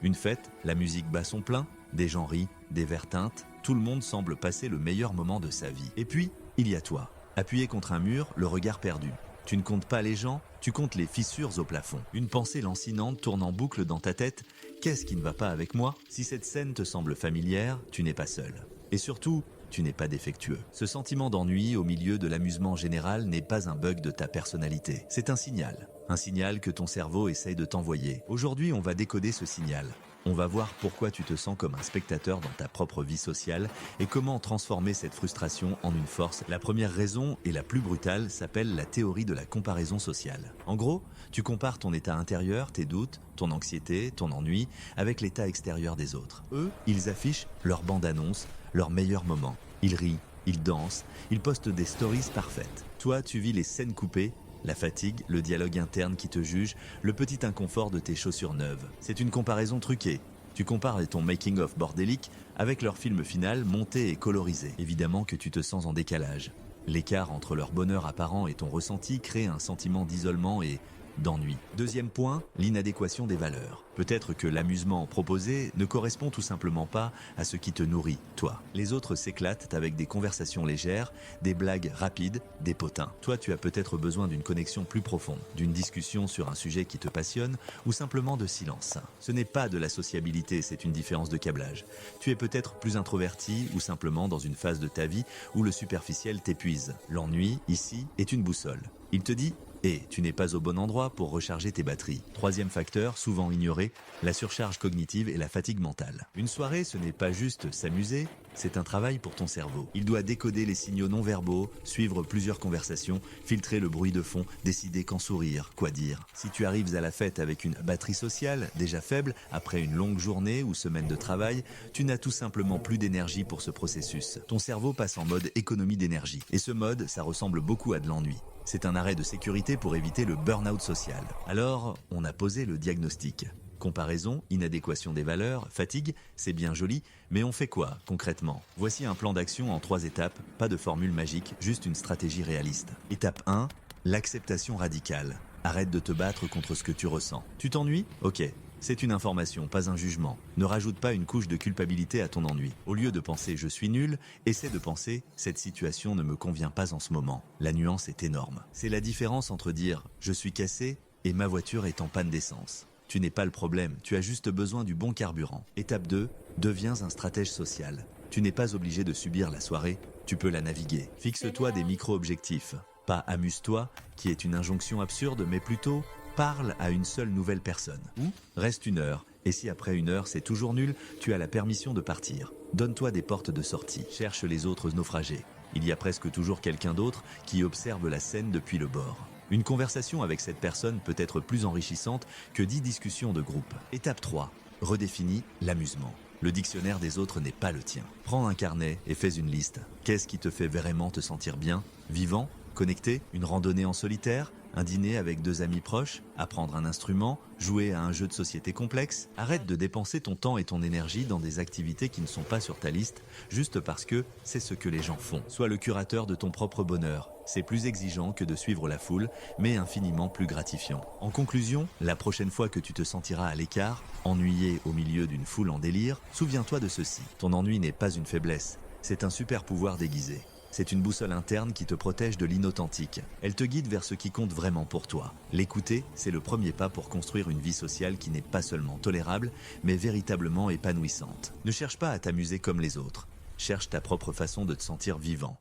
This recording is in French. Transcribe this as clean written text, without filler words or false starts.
Une fête, la musique bat son plein, des gens rient, des verres teintent, tout le monde semble passer le meilleur moment de sa vie. Et puis, il y a toi, appuyé contre un mur, le regard perdu. Tu ne comptes pas les gens, tu comptes les fissures au plafond. Une pensée lancinante tourne en boucle dans ta tête. Qu'est-ce qui ne va pas avec moi? Si cette scène te semble familière, tu n'es pas seul. Et surtout, tu n'es pas défectueux. Ce sentiment d'ennui au milieu de l'amusement général n'est pas un bug de ta personnalité. C'est un signal. Un signal que ton cerveau essaye de t'envoyer. Aujourd'hui, on va décoder ce signal. On va voir pourquoi tu te sens comme un spectateur dans ta propre vie sociale et comment transformer cette frustration en une force. La première raison, et la plus brutale, s'appelle la théorie de la comparaison sociale. En gros, tu compares ton état intérieur, tes doutes, ton anxiété, ton ennui, avec l'état extérieur des autres. Eux, ils affichent leur bande-annonce, leurs meilleurs moments. Ils rient, ils dansent, ils postent des stories parfaites. Toi, tu vis les scènes coupées, la fatigue, le dialogue interne qui te juge, le petit inconfort de tes chaussures neuves. C'est une comparaison truquée. Tu compares ton making-of bordélique avec leur film final monté et colorisé. Évidemment que tu te sens en décalage. L'écart entre leur bonheur apparent et ton ressenti crée un sentiment d'isolement et d'ennui. Deuxième point, l'inadéquation des valeurs. Peut-être que l'amusement proposé ne correspond tout simplement pas à ce qui te nourrit, toi. Les autres s'éclatent avec des conversations légères, des blagues rapides, des potins. Toi, tu as peut-être besoin d'une connexion plus profonde, d'une discussion sur un sujet qui te passionne ou simplement de silence. Ce n'est pas de la sociabilité, c'est une différence de câblage. Tu es peut-être plus introverti ou simplement dans une phase de ta vie où le superficiel t'épuise. L'ennui, ici, est une boussole. Il te dit: et tu n'es pas au bon endroit pour recharger tes batteries. Troisième facteur, souvent ignoré, la surcharge cognitive et la fatigue mentale. Une soirée, ce n'est pas juste s'amuser, c'est un travail pour ton cerveau. Il doit décoder les signaux non verbaux, suivre plusieurs conversations, filtrer le bruit de fond, décider quand sourire, quoi dire. Si tu arrives à la fête avec une batterie sociale déjà faible, après une longue journée ou semaine de travail, tu n'as tout simplement plus d'énergie pour ce processus. Ton cerveau passe en mode économie d'énergie. Et ce mode, ça ressemble beaucoup à de l'ennui. C'est un arrêt de sécurité pour éviter le burn-out social. Alors, on a posé le diagnostic. Comparaison, inadéquation des valeurs, fatigue, c'est bien joli, mais on fait quoi concrètement? Voici un plan d'action en 3 étapes, pas de formule magique, juste une stratégie réaliste. Étape 1, l'acceptation radicale. Arrête de te battre contre ce que tu ressens. Tu t'ennuies? Ok. C'est une information, pas un jugement. Ne rajoute pas une couche de culpabilité à ton ennui. Au lieu de penser « je suis nul », essaie de penser « cette situation ne me convient pas en ce moment ». La nuance est énorme. C'est la différence entre dire « je suis cassé » et « ma voiture est en panne d'essence ». Tu n'es pas le problème, tu as juste besoin du bon carburant. Étape 2, deviens un stratège social. Tu n'es pas obligé de subir la soirée, tu peux la naviguer. Fixe-toi des micro-objectifs. Pas « amuse-toi », qui est une injonction absurde, mais plutôt « parle à une seule nouvelle personne ». Ou reste 1 heure. Et si après 1 heure c'est toujours nul, tu as la permission de partir. Donne-toi des portes de sortie. Cherche les autres naufragés. Il y a presque toujours quelqu'un d'autre qui observe la scène depuis le bord. Une conversation avec cette personne peut être plus enrichissante que 10 discussions de groupe. Étape 3. Redéfinis l'amusement. Le dictionnaire des autres n'est pas le tien. Prends un carnet et fais une liste. Qu'est-ce qui te fait vraiment te sentir bien, vivant, connecté? Une randonnée en solitaire? Un dîner avec 2 amis proches? Apprendre un instrument? Jouer à un jeu de société complexe? Arrête de dépenser ton temps et ton énergie dans des activités qui ne sont pas sur ta liste, juste parce que c'est ce que les gens font. Sois le curateur de ton propre bonheur. C'est plus exigeant que de suivre la foule, mais infiniment plus gratifiant. En conclusion, la prochaine fois que tu te sentiras à l'écart, ennuyé au milieu d'une foule en délire, souviens-toi de ceci. Ton ennui n'est pas une faiblesse, c'est un super pouvoir déguisé. C'est une boussole interne qui te protège de l'inauthentique. Elle te guide vers ce qui compte vraiment pour toi. L'écouter, c'est le premier pas pour construire une vie sociale qui n'est pas seulement tolérable, mais véritablement épanouissante. Ne cherche pas à t'amuser comme les autres. Cherche ta propre façon de te sentir vivant.